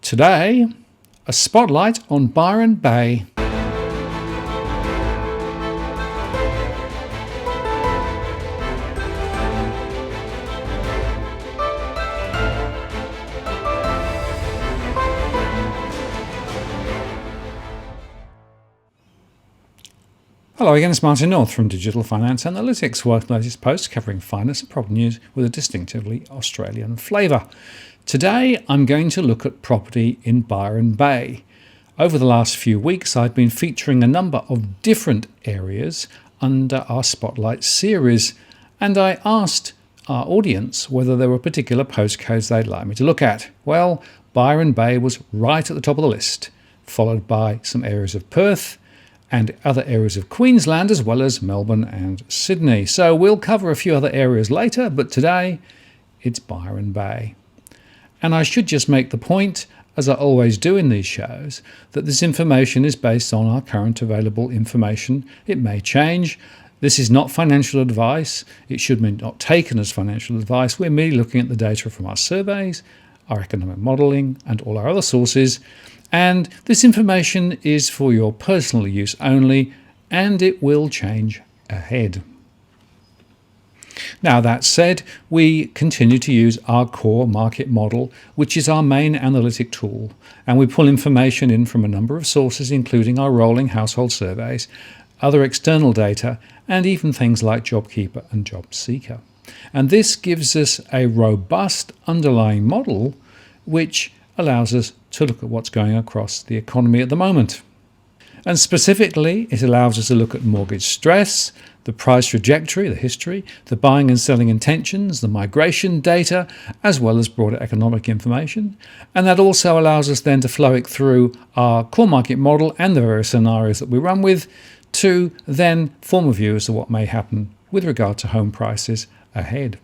Today, a spotlight on Byron Bay. Hello again, it's Martin North from Digital Finance Analytics, world's latest post covering finance and property news with a distinctively Australian flavour. Today I'm going to look at property in Byron Bay. Over the last few weeks I've been featuring a number of different areas under our Spotlight series, and I asked our audience whether there were particular postcodes they'd like me to look at. Well, Byron Bay was right at the top of the list, followed by some areas of Perth and other areas of Queensland, as well as Melbourne and Sydney. So we'll cover a few other areas later, but today it's Byron Bay. And I should just make the point, as I always do in these shows, that this information is based on our current available information. It may change. This is not financial advice. It should be not taken as financial advice. We're merely looking at the data from our surveys, our economic modelling, and all our other sources. And this information is for your personal use only, and it will change ahead. Now, that said, we continue to use our core market model, which is our main analytic tool, and we pull information in from a number of sources, including our rolling household surveys, other external data, and even things like JobKeeper and JobSeeker. And this gives us a robust underlying model which allows us to look at what's going across the economy at the moment. And specifically, it allows us to look at mortgage stress, the price trajectory, the history, the buying and selling intentions, the migration data, as well as broader economic information. And that also allows us then to flow it through our core market model and the various scenarios that we run with to then form a view as to what may happen with regard to home prices ahead.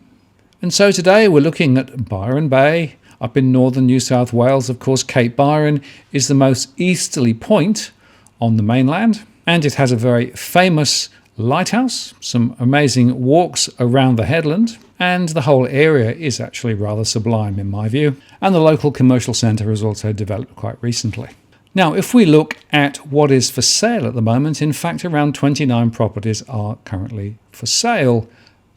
And so today we're looking at Byron Bay, up in northern New South Wales. Of course, Cape Byron is the most easterly point on the mainland, and it has a very famous lighthouse, some amazing walks around the headland, and the whole area is actually rather sublime in my view. And the local commercial centre has also developed quite recently. Now, if we look at what is for sale at the moment, in fact, around 29 properties are currently for sale,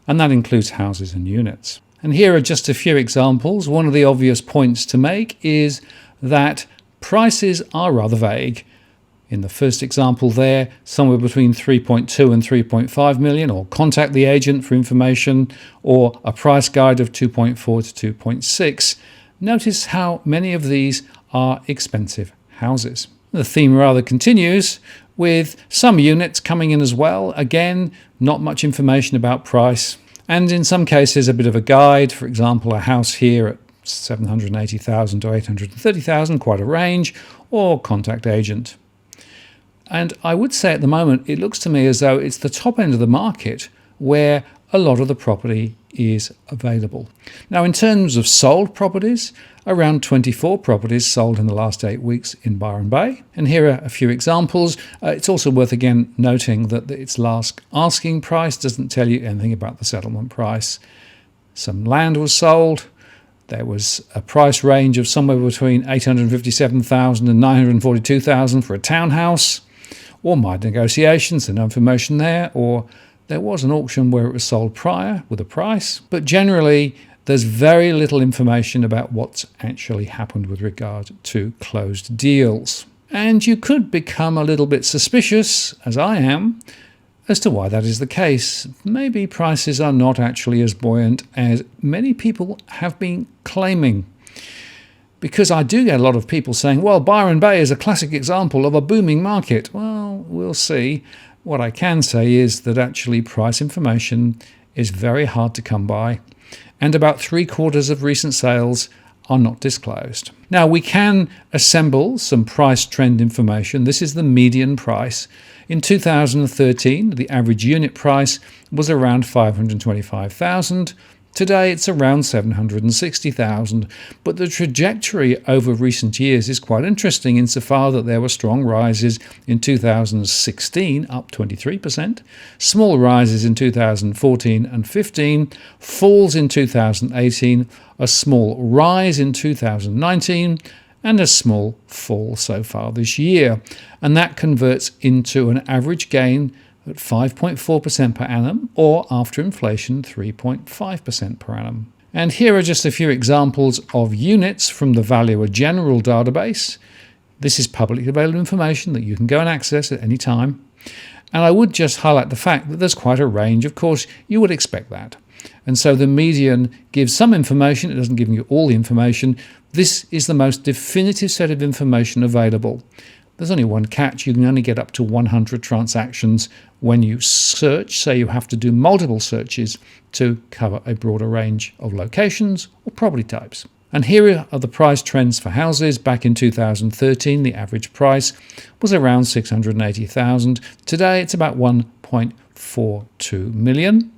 and that includes houses and units. And here are just a few examples. One of the obvious points to make is that prices are rather vague. In the first example there, somewhere between 3.2 and 3.5 million, or contact the agent for information, or a price guide of 2.4 to 2.6. Notice how many of these are expensive houses. The theme rather continues with some units coming in as well. Again, not much information about price. And in some cases, a bit of a guide. For example, a house here at 780,000 to 830,000, quite a range, or contact agent. And I would say at the moment, it looks to me as though it's the top end of the market where a lot of the property is available. Now, in terms of sold properties, around 24 properties sold in the last 8 weeks in Byron Bay. And here are a few examples. It's also worth again noting that its last asking price doesn't tell you anything about the settlement price. Some land was sold. There was a price range of somewhere between 857,000 and 942,000 for a townhouse, or my negotiations, and no information there, or there was an auction where it was sold prior with a price, but generally there's very little information about what's actually happened with regard to closed deals. And you could become a little bit suspicious, as I am, as to why that is the case. Maybe prices are not actually as buoyant as many people have been claiming. Because I do get a lot of people saying, well, Byron Bay is a classic example of a booming market. Well, we'll see. What I can say is that actually price information is very hard to come by, and about 3/4 of recent sales are not disclosed. Now, we can assemble some price trend information. This is the median price. In 2013, the average unit price was around 525,000. Today it's around 760,000, but the trajectory over recent years is quite interesting insofar that there were strong rises in 2016, up 23%, small rises in 2014 and 15, falls in 2018, a small rise in 2019, and a small fall so far this year. And that converts into an average gain at 5.4% per annum, or after inflation 3.5% per annum. And here are just a few examples of units from the Valuer General database. This is publicly available information that you can go and access at any time. And I would just highlight the fact that there's quite a range. Of course, you would expect that. And so the median gives some information. It doesn't give you all the information. This is the most definitive set of information available. There's only one catch. You can only get up to 100 transactions when you search, so you have to do multiple searches to cover a broader range of locations or property types. And here are the price trends for houses. Back in 2013, the average price was around $680,000. Today, it's about $1.42 million.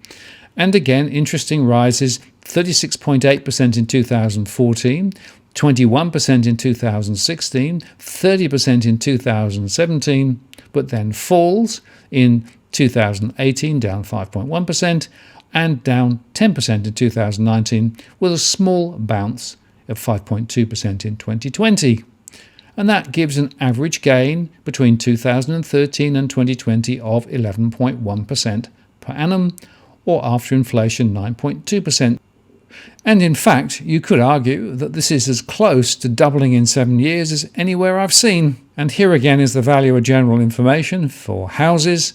And again, interesting rises, 36.8% in 2014, 21% in 2016, 30% in 2017, but then falls in 2018, down 5.1%, and down 10% in 2019, with a small bounce of 5.2% in 2020. And that gives an average gain between 2013 and 2020 of 11.1% per annum, or after inflation 9.2%. And in fact, you could argue that this is as close to doubling in 7 years as anywhere I've seen. And here again is the Valuer General information for houses.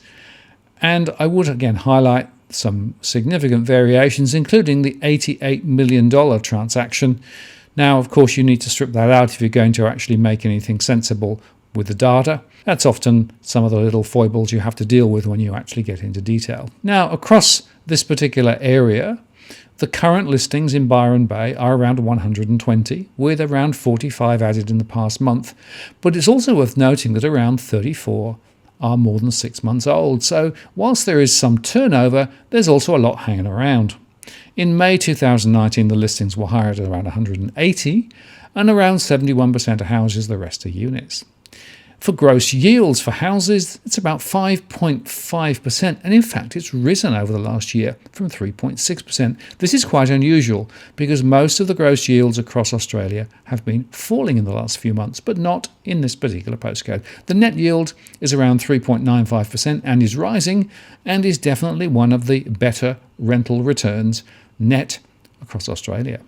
And I would again highlight some significant variations, including the $88 million transaction. Now, of course, you need to strip that out if you're going to actually make anything sensible with the data. That's often some of the little foibles you have to deal with when you actually get into detail. Now, across this particular area, the current listings in Byron Bay are around 120, with around 45 added in the past month. But it's also worth noting that around 34 are more than 6 months old. So whilst there is some turnover, there's also a lot hanging around. In May 2019, the listings were higher at around 180, and around 71% of houses, the rest are units. For gross yields for houses, it's about 5.5%, and in fact it's risen over the last year from 3.6%. This is quite unusual because most of the gross yields across Australia have been falling in the last few months, but not in this particular postcode. The net yield is around 3.95% and is rising, and is definitely one of the better rental returns net across Australia.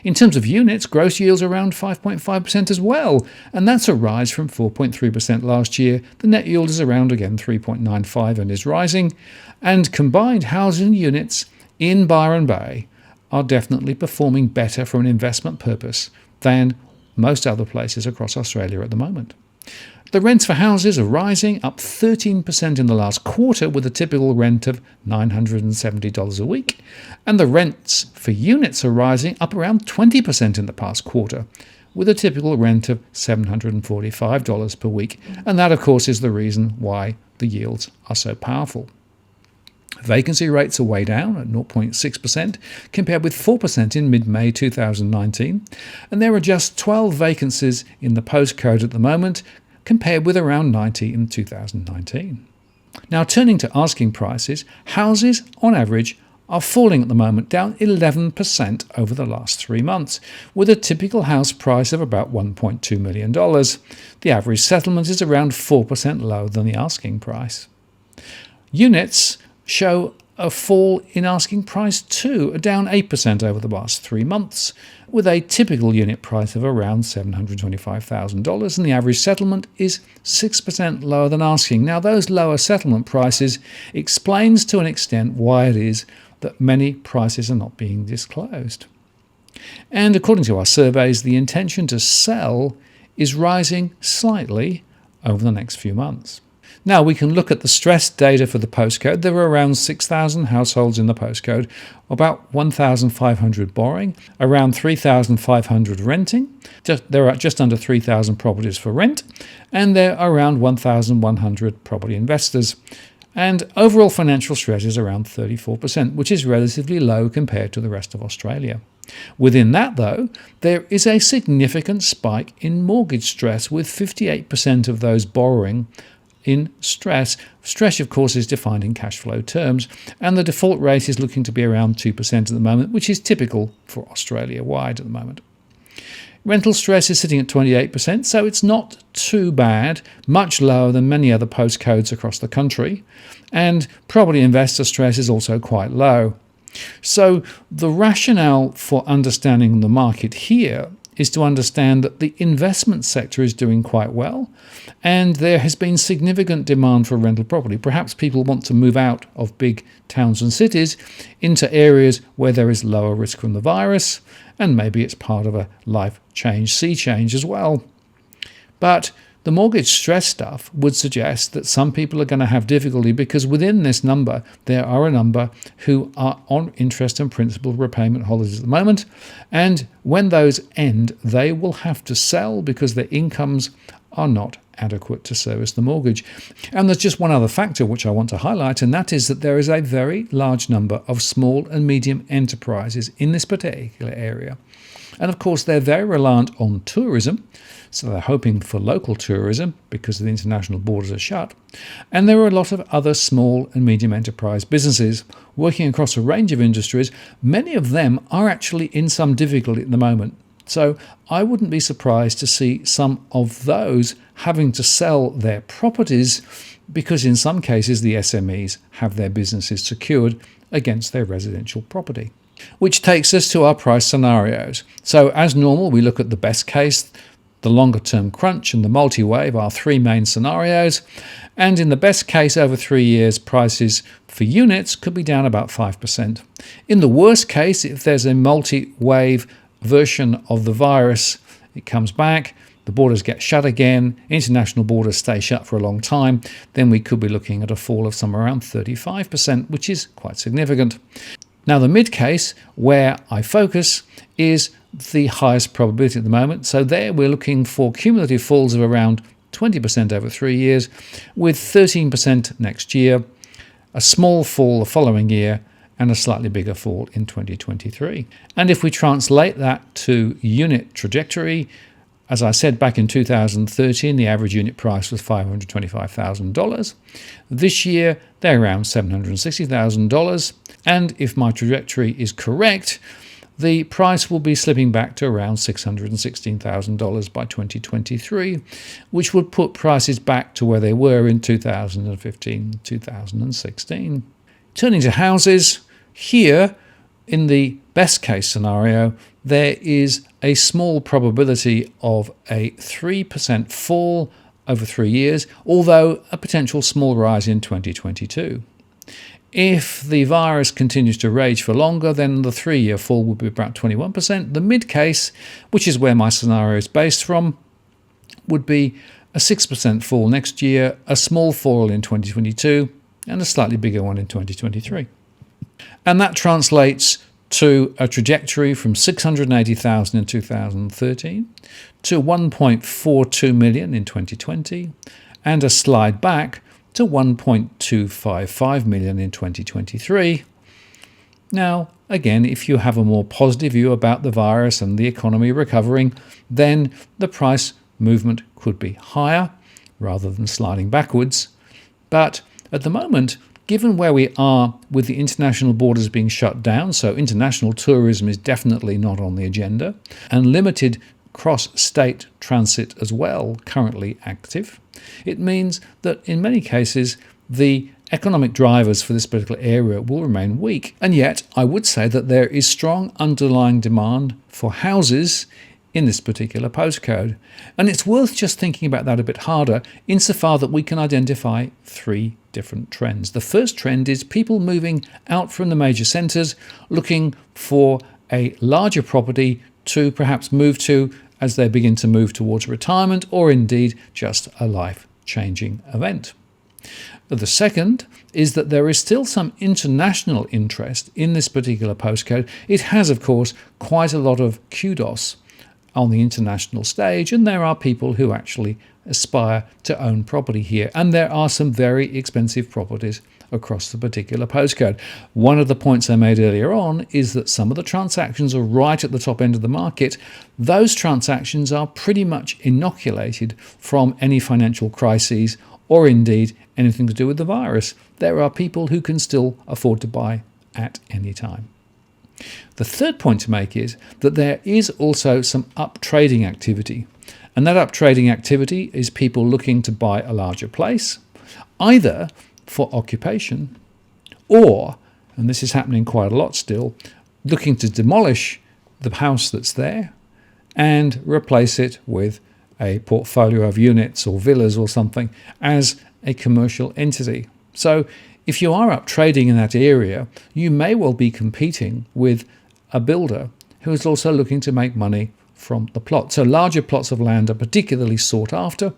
In terms of units, gross yields are around 5.5% as well, and that's a rise from 4.3% last year. The net yield is around, again, 3.95% and is rising, and combined housing units in Byron Bay are definitely performing better from an investment purpose than most other places across Australia at the moment. The rents for houses are rising, up 13% in the last quarter, with a typical rent of $970 a week. And the rents for units are rising, up around 20% in the past quarter, with a typical rent of $745 per week. And that, of course, is the reason why the yields are so powerful. Vacancy rates are way down at 0.6%, compared with 4% in mid-May 2019. And there are just 12 vacancies in the postcode at the moment, compared with around 90 in 2019. Now, turning to asking prices, houses on average are falling at the moment, down 11% over the last 3 months, with a typical house price of about $1.2 million. The average settlement is around 4% lower than the asking price. Units show a fall in asking price too, down 8% over the last 3 months, with a typical unit price of around $725,000, and the average settlement is 6% lower than asking. Now, those lower settlement prices explains to an extent why it is that many prices are not being disclosed. And according to our surveys, the intention to sell is rising slightly over the next few months. Now we can look at the stress data for the postcode. There are around 6,000 households in the postcode, about 1,500 borrowing, around 3,500 renting. There are just under 3,000 properties for rent, and there are around 1,100 property investors. And overall financial stress is around 34%, which is relatively low compared to the rest of Australia. Within that, though, there is a significant spike in mortgage stress, with 58% of those borrowing in stress. Stress, of course, is defined in cash flow terms, and the default rate is looking to be around 2% at the moment, which is typical for Australia-wide at the moment. Rental stress is sitting at 28%, so it's not too bad, much lower than many other postcodes across the country. And property investor stress is also quite low. So the rationale for understanding the market here is to understand that the investment sector is doing quite well, and there has been significant demand for rental property. Perhaps people want to move out of big towns and cities into areas where there is lower risk from the virus, and maybe it's part of a life change, sea change as well. But the mortgage stress stuff would suggest that some people are going to have difficulty because within this number, there are a number who are on interest and principal repayment holidays at the moment. And when those end, they will have to sell because their incomes are not adequate to service the mortgage. And there's just one other factor which I want to highlight, and that is that there is a very large number of small and medium enterprises in this particular area. And of course, they're very reliant on tourism, so they're hoping for local tourism because the international borders are shut. And there are a lot of other small and medium enterprise businesses working across a range of industries. Many of them are actually in some difficulty at the moment. So I wouldn't be surprised to see some of those having to sell their properties because in some cases the SMEs have their businesses secured against their residential property. Which takes us to our price scenarios. So as normal, we look at the best case, the longer term crunch and the multi-wave are three main scenarios. And in the best case over 3 years, prices for units could be down about 5%. In the worst case, if there's a multi-wave version of the virus, it comes back, the borders get shut again, international borders stay shut for a long time, then we could be looking at a fall of somewhere around 35%, which is quite significant. Now, the mid case, where I focus, is the highest probability at the moment. So there we're looking for cumulative falls of around 20% over 3 years, with 13% next year, a small fall the following year, and a slightly bigger fall in 2023. And if we translate that to unit trajectory, as I said back in 2013, the average unit price was $525,000. This year, they're around $760,000. And if my trajectory is correct, the price will be slipping back to around $616,000 by 2023, which would put prices back to where they were in 2015, 2016. Turning to houses, here in the best case scenario, there is a small probability of a 3% fall over 3 years, although a potential small rise in 2022. If the virus continues to rage for longer, then the 3-year fall will be about 21%. The mid case, which is where my scenario is based from, would be a 6% fall next year, a small fall in 2022, and a slightly bigger one in 2023. And that translates to a trajectory from 680,000 in 2013 to 1.42 million in 2020, and a slide back to 1.255 million in 2023. Now, again, if you have a more positive view about the virus and the economy recovering, then the price movement could be higher rather than sliding backwards. But at the moment, given where we are with the international borders being shut down, so international tourism is definitely not on the agenda, and limited cross-state transit as well currently active, it means that in many cases the economic drivers for this particular area will remain weak. And yet I would say that there is strong underlying demand for houses in this particular postcode. And it's worth just thinking about that a bit harder insofar that we can identify three different trends. The first trend is people moving out from the major centres looking for a larger property to perhaps move to as they begin to move towards retirement, or indeed just a life-changing event. The second is that there is still some international interest in this particular postcode. It has, of course, quite a lot of kudos on the international stage, and there are people who actually aspire to own property here, and there are some very expensive properties across the particular postcode. One of the points I made earlier on is that some of the transactions are right at the top end of the market. Those transactions are pretty much inoculated from any financial crises or indeed anything to do with the virus. There are people who can still afford to buy at any time. The third point to make is that there is also some up trading activity. And that up trading activity is people looking to buy a larger place, either for occupation or, and this is happening quite a lot still, looking to demolish the house that's there and replace it with a portfolio of units or villas or something as a commercial entity. So if you are up trading in that area, you may well be competing with a builder who is also looking to make money from the plot. So larger plots of land are particularly sought after.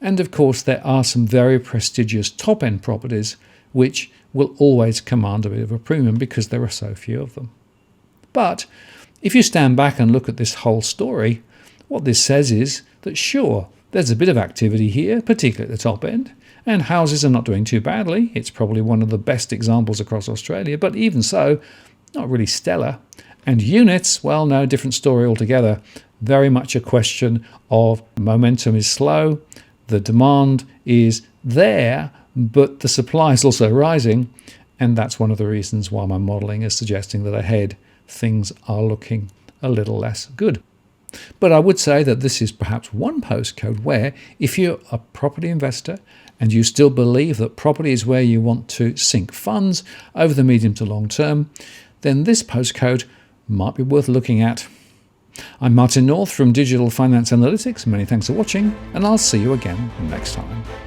And of course, there are some very prestigious top-end properties which will always command a bit of a premium because there are so few of them. But if you stand back and look at this whole story, what this says is that sure, there's a bit of activity here, particularly at the top end, and houses are not doing too badly. It's probably one of the best examples across Australia, but even so, not really stellar. And units, well, no, different story altogether. Very much a question of momentum is slow, the demand is there, but the supply is also rising, and that's one of the reasons why my modelling is suggesting that ahead things are looking a little less good. But I would say that this is perhaps one postcode where if you're a property investor and you still believe that property is where you want to sink funds over the medium to long term, then this postcode might be worth looking at. I'm Martin North from Digital Finance Analytics. Many thanks for watching, and I'll see you again next time.